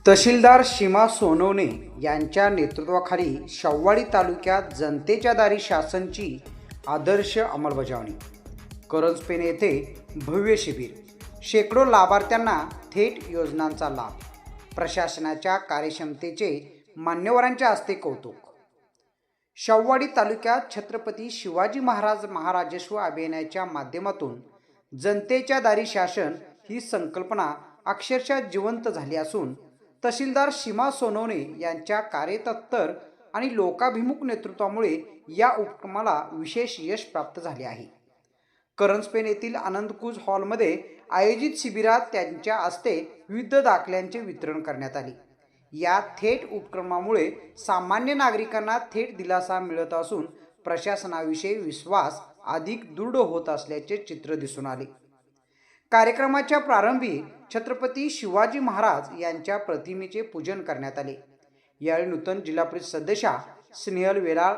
तहसीलदार सीमा सोनवणे यांच्या नेतृत्वाखाली शेववाडी तालुक्यात जनतेच्या दारी शासनची आदर्श अंमलबजावणी. करंजपेन येथे भव्य शिबिर. शेकडो लाभार्थ्यांना थेट योजनांचा लाभ. प्रशासनाच्या कार्यक्षमतेचे मान्यवरांच्या हस्ते कौतुक. शेववाडी तालुक्यात छत्रपती शिवाजी महाराज महाराजस्व अभियानाच्या माध्यमातून जनतेच्या दारी शासन ही संकल्पना अक्षरशः जिवंत झाली असून तहसीलदार सीमा सोनवणे यांच्या कार्यतत्पर आणि लोकाभिमुख नेतृत्वामुळे या उपक्रमाला विशेष यश प्राप्त झाले आहे. करंजपेन येथील आनंदकुंज हॉलमध्ये आयोजित शिबिरात त्यांच्या हस्ते विविध दाखल्यांचे वितरण करण्यात आले. या थेट उपक्रमामुळे सामान्य नागरिकांना थेट दिलासा मिळत असून प्रशासनाविषयी विश्वास अधिक दृढ होत असल्याचे चित्र दिसून आले. कार्यक्रमाच्या प्रारंभी छत्रपती शिवाजी महाराज यांच्या प्रतिमेचे पूजन करण्यात आले. यावेळी नूतन जिल्हा परिषद सदस्या स्नेहल वेलाळ,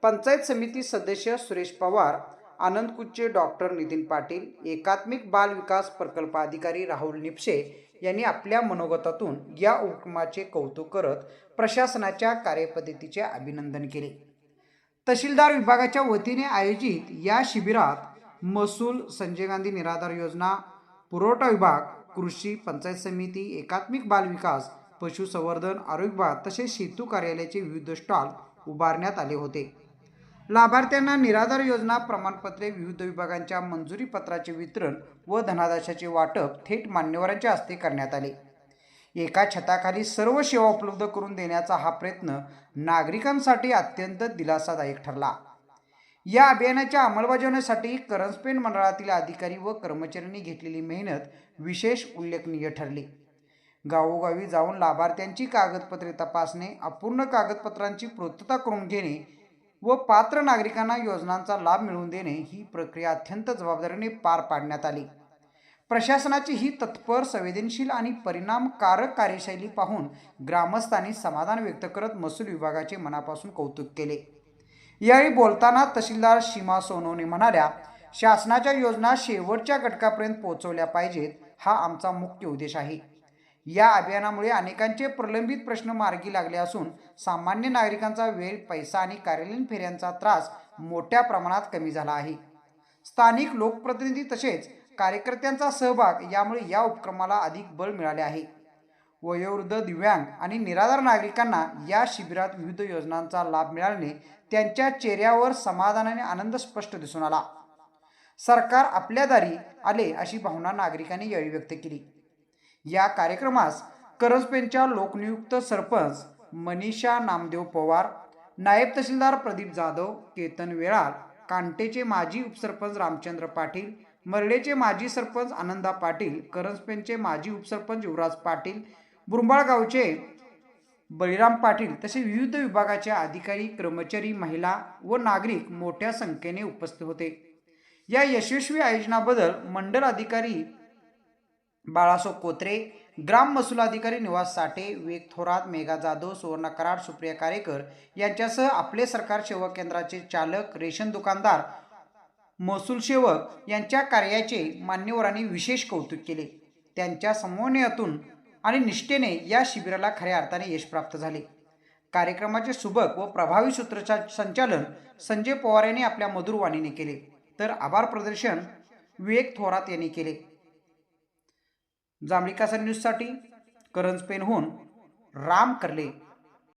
पंचायत समिती सदस्य सुरेश पवार, आनंदकुंजचे डॉक्टर नितीन पाटील, एकात्मिक बाल विकास प्रकल्प अधिकारी राहुल निपसे यांनी आपल्या मनोगतातून या उपक्रमाचे कौतुक करत प्रशासनाच्या कार्यपद्धतीचे अभिनंदन केले. तहसीलदार विभागाच्या वतीने आयोजित या शिबिरात महसूल, संजय गांधी निराधार योजना, पुरवठा विभाग, कृषी, पंचायत समिती, एकात्मिक बाल विकास, पशुसंवर्धन, आरोग्य विभाग तसेच सेतू कार्यालयाचे विविध स्टॉल उभारण्यात आले होते. लाभार्थ्यांना निराधार योजना प्रमाणपत्रे, विविध विभागांच्या मंजुरी पत्राचे वितरण व धनादेशाचे वाटप थेट मान्यवरांच्या हस्ते करण्यात आले. एका छताखाली सर्व सेवा उपलब्ध करून देण्याचा हा प्रयत्न नागरिकांसाठी अत्यंत दिलासादायक ठरला. या अभियानाच्या अंमलबजावणीसाठी करंजपेन मंडळातील अधिकारी व कर्मचाऱ्यांनी घेतलेली मेहनत विशेष उल्लेखनीय ठरली. गावोगावी जाऊन लाभार्थ्यांची कागदपत्रे तपासणे, अपूर्ण कागदपत्रांची पूर्तता करून घेणे व पात्र नागरिकांना योजनांचा लाभ मिळवून देणे ही प्रक्रिया अत्यंत जबाबदारीने पार पाडण्यात आली. प्रशासनाची ही तत्पर, संवेदनशील आणि परिणामकारक कार्यशैली पाहून ग्रामस्थांनी समाधान व्यक्त करत महसूल विभागाचे मनापासून कौतुक केले. यावेळी बोलताना तहसीलदार सीमा सोनवणे म्हणाल्या, शासनाच्या योजना शेवटच्या घटकापर्यंत पोहोचवल्या पाहिजेत हा आमचा मुख्य उद्देश आहे. या अभियानामुळे अनेकांचे प्रलंबित प्रश्न मार्गी लागले असून सामान्य नागरिकांचा वेळ, पैसा आणि कार्यालयीन फेऱ्यांचा त्रास मोठ्या प्रमाणात कमी झाला आहे. स्थानिक लोकप्रतिनिधी तसेच कार्यकर्त्यांचा सहभाग यामुळे या उपक्रमाला अधिक बळ मिळाले आहे. वयोवृद्ध, दिव्यांग आणि निराधार नागरिकांना या शिबिरात विविध योजनांचा लाभ मिळाल्याने त्यांच्या चेहऱ्यावर समाधान आणि आनंद स्पष्ट दिसून आला. सरकार आपल्या दारी आले अशी भावना नागरिकांनी यावेळी व्यक्त केली. या कार्यक्रमास करंजपेनच्या लोकनियुक्त सरपंच मनीषा नामदेव पवार, नायब तहसीलदार प्रदीप जाधव, केतन वेळार, कांटेचे माजी उपसरपंच रामचंद्र पाटील, मरडेचे माजी सरपंच आनंदा पाटील, करंजपेनचे माजी उपसरपंच युवराज पाटील, बुरंबाळ गावचे बळीराम पाटील तसेच विविध विभागाचे अधिकारी, कर्मचारी, महिला व नागरिक मोठ्या संख्येने उपस्थित होते. या यशस्वी आयोजनाबद्दल मंडल अधिकारी बाळासो कोत्रे, ग्राम महसूल अधिकारी निवास साठे, विवेक थोरात, मेघा जाधव, सुवर्ण कराड, सुप्रिया कारेकर यांच्यासह आपले सरकार सेवक केंद्राचे चालक, रेशन दुकानदार, महसूल सेवक यांच्या कार्याचे मान्यवरांनी विशेष कौतुक केले. त्यांच्या समन्वयातून आणि निष्ठेने या शिबिराला खऱ्या अर्थाने यश प्राप्त झाले. कार्यक्रमाचे सुबक व प्रभावी सूत्रसंचालन संजय पवार यांनी आपल्या मधुर वाणीने केले, तर आभार प्रदर्शन विवेक थोरात यांनी केले. जांभळी कासर न्यूजसाठी करंजपेनहून राम कर्ले.